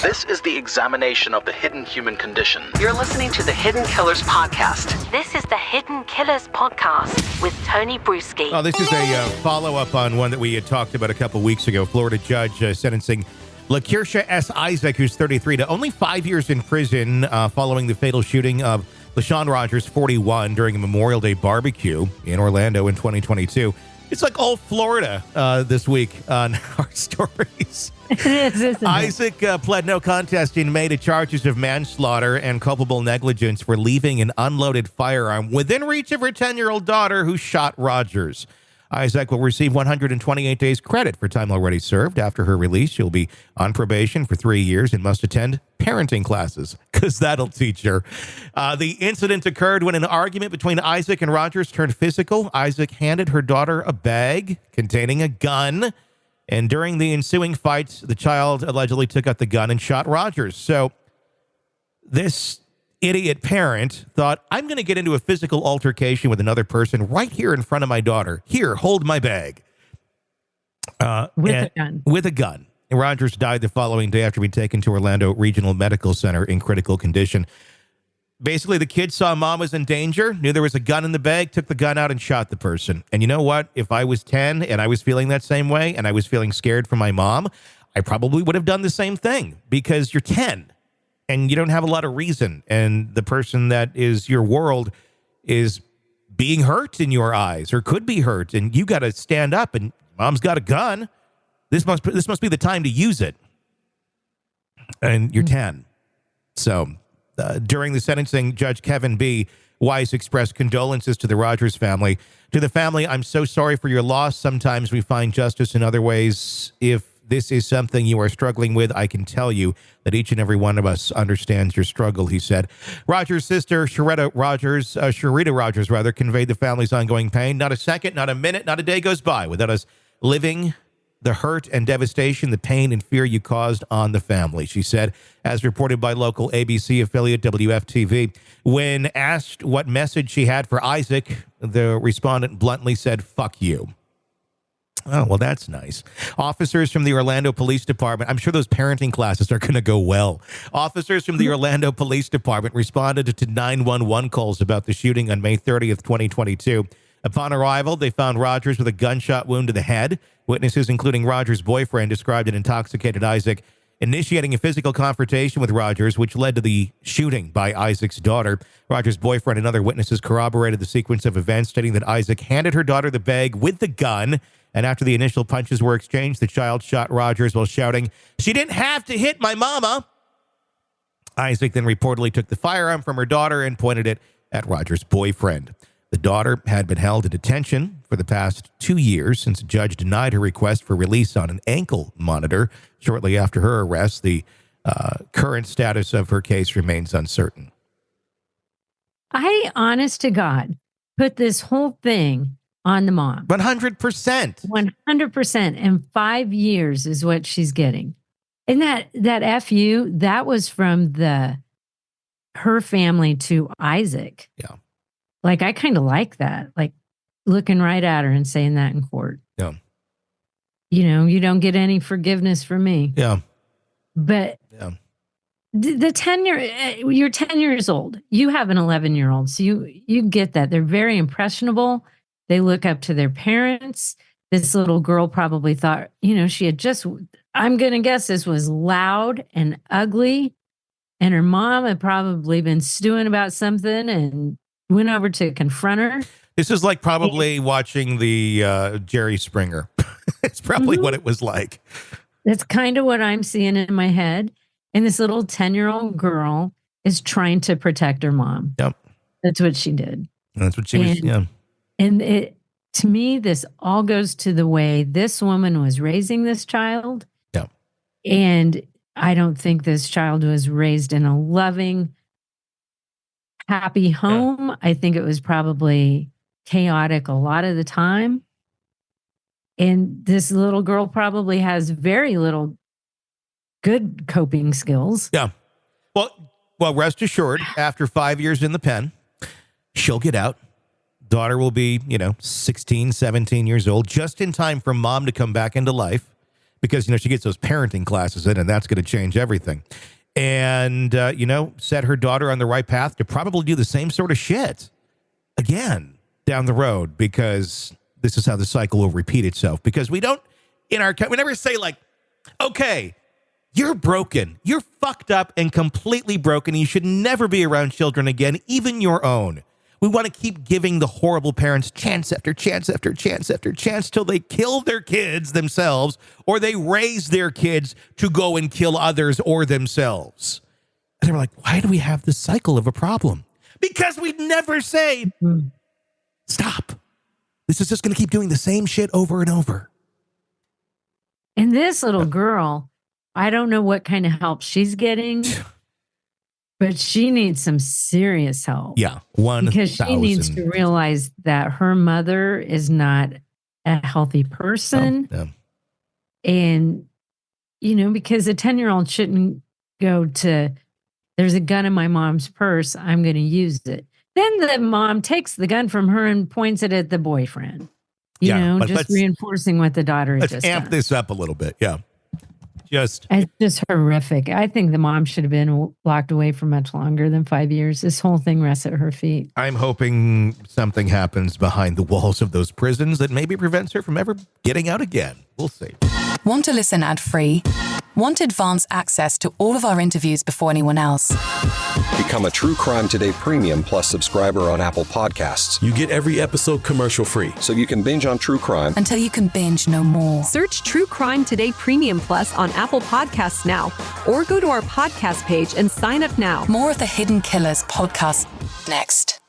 This is the examination of the hidden human condition. You're listening to the Hidden Killers Podcast. This is the Hidden Killers Podcast with Tony Bruschi. Oh, this is a follow-up on one that we had talked about a couple weeks ago. Florida judge sentencing Lakrisha S. Isaac, who's 33, to only 5 years in prison following the fatal shooting of Lashaun Rodgers, 41, during a Memorial Day barbecue in Orlando in 2022. It's like all Florida this week on our stories. It is, isn't it? Isaac pled no contest in May to charges of manslaughter and culpable negligence for leaving an unloaded firearm within reach of her 10-year-old daughter who shot Rodgers. Isaac will receive 128 days credit for time already served. After her release, she'll be on probation for 3 years and must attend parenting classes, because that'll teach her. The incident occurred when an argument between Isaac and Rodgers turned physical. Isaac handed her daughter a bag containing a gun, and during the ensuing fights, the child allegedly took out the gun and shot Rodgers. So this idiot parent thought, I'm going to get into a physical altercation with another person right here in front of my daughter. Here, hold my bag. With a gun. With a gun. And Rodgers died the following day after being taken to Orlando Regional Medical Center in critical condition. Basically, the kid saw mom was in danger, knew there was a gun in the bag, took the gun out and shot the person. And you know what? If I was 10 and I was feeling that same way and I was feeling scared for my mom, I probably would have done the same thing, because you're 10. And you don't have a lot of reason. And the person that is your world is being hurt in your eyes, or could be hurt. And you got to stand up, and mom's got a gun. This must be the time to use it. And you're 10. So during the sentencing, Judge Kevin B. Weiss expressed condolences to the Rodgers family. To the family, I'm so sorry for your loss. Sometimes we find justice in other ways. If this is something you are struggling with, I can tell you that each and every one of us understands your struggle, he said. Rodgers' sister, Sharita Rodgers, conveyed the family's ongoing pain. Not a second, not a minute, not a day goes by without us living the hurt and devastation, the pain and fear you caused on the family, she said, as reported by local ABC affiliate WFTV. When asked what message she had for Isaac, the respondent bluntly said, "Fuck you." Oh, well, that's nice. Officers from the Orlando Police Department, I'm sure those parenting classes are going to go well. Officers from the Orlando Police Department responded to 911 calls about the shooting on May 30th, 2022. Upon arrival, they found Rodgers with a gunshot wound to the head. Witnesses, including Rodgers' boyfriend, described an intoxicated Isaac initiating a physical confrontation with Rodgers, which led to the shooting by Isaac's daughter. Rodgers' boyfriend and other witnesses corroborated the sequence of events, stating that Isaac handed her daughter the bag with the gun, and after the initial punches were exchanged, the child shot Rodgers while shouting, "She didn't have to hit my mama." Isaac then reportedly took the firearm from her daughter and pointed it at Rodgers' boyfriend. The daughter had been held in detention for the past 2 years since a judge denied her request for release on an ankle monitor. Shortly after her arrest, the current status of her case remains uncertain. I, honest to God, put this whole thing on the mom. 100%. 100%. And 5 years is what she's getting. And that FU, that was from her family to Isaac. Yeah. Like, I kind of like that. Like, looking right at her and saying that in court. Yeah. You know, you don't get any forgiveness from me. Yeah. But yeah. You're 10 years old. You have an 11-year-old. So you get that. They're very impressionable. They look up to their parents. This little girl probably thought, she had I'm going to guess this was loud and ugly. And her mom had probably been stewing about something and went over to confront her. This is like probably watching the Jerry Springer. It's probably what it was like. That's kind of what I'm seeing in my head. And this little 10-year-old girl is trying to protect her mom. Yep. That's what she did. That's what she was, yeah. And to me, this all goes to the way this woman was raising this child. Yeah. And I don't think this child was raised in a loving, happy home. Yeah. I think it was probably chaotic a lot of the time. And this little girl probably has very little good coping skills. Yeah. Well, rest assured, after 5 years in the pen, she'll get out. Daughter will be, 16, 17 years old, just in time for mom to come back into life, because, she gets those parenting classes in, and that's going to change everything. And, set her daughter on the right path to probably do the same sort of shit again down the road, because this is how the cycle will repeat itself. Because we never say like, okay, you're broken. You're fucked up and completely broken. You should never be around children again, even your own. We want to keep giving the horrible parents chance after chance after chance after chance till they kill their kids themselves, or they raise their kids to go and kill others or themselves. And they were like, why do we have this cycle of a problem? Because we never say, stop. This is just going to keep doing the same shit over and over. And this little girl, I don't know what kind of help she's getting, but she needs some serious help. Yeah, 1,000. Because she needs to realize that her mother is not a healthy person. Oh, yeah. And, because a 10-year-old shouldn't go to, there's a gun in my mom's purse, I'm going to use it. Then the mom takes the gun from her and points it at the boyfriend. Just reinforcing what the daughter has just amp done. this up a little bit. Yeah. It's just horrific. I think the mom should have been locked away for much longer than 5 years. This whole thing rests at her feet. I'm hoping something happens behind the walls of those prisons that maybe prevents her from ever getting out again. We'll see. Want to listen ad-free? Want advanced access to all of our interviews before anyone else? Become a True Crime Today Premium Plus subscriber on Apple Podcasts. You get every episode commercial-free. So you can binge on true crime until you can binge no more. Search True Crime Today Premium Plus on Apple Podcasts now, or go to our podcast page and sign up now. More of the Hidden Killers podcast next.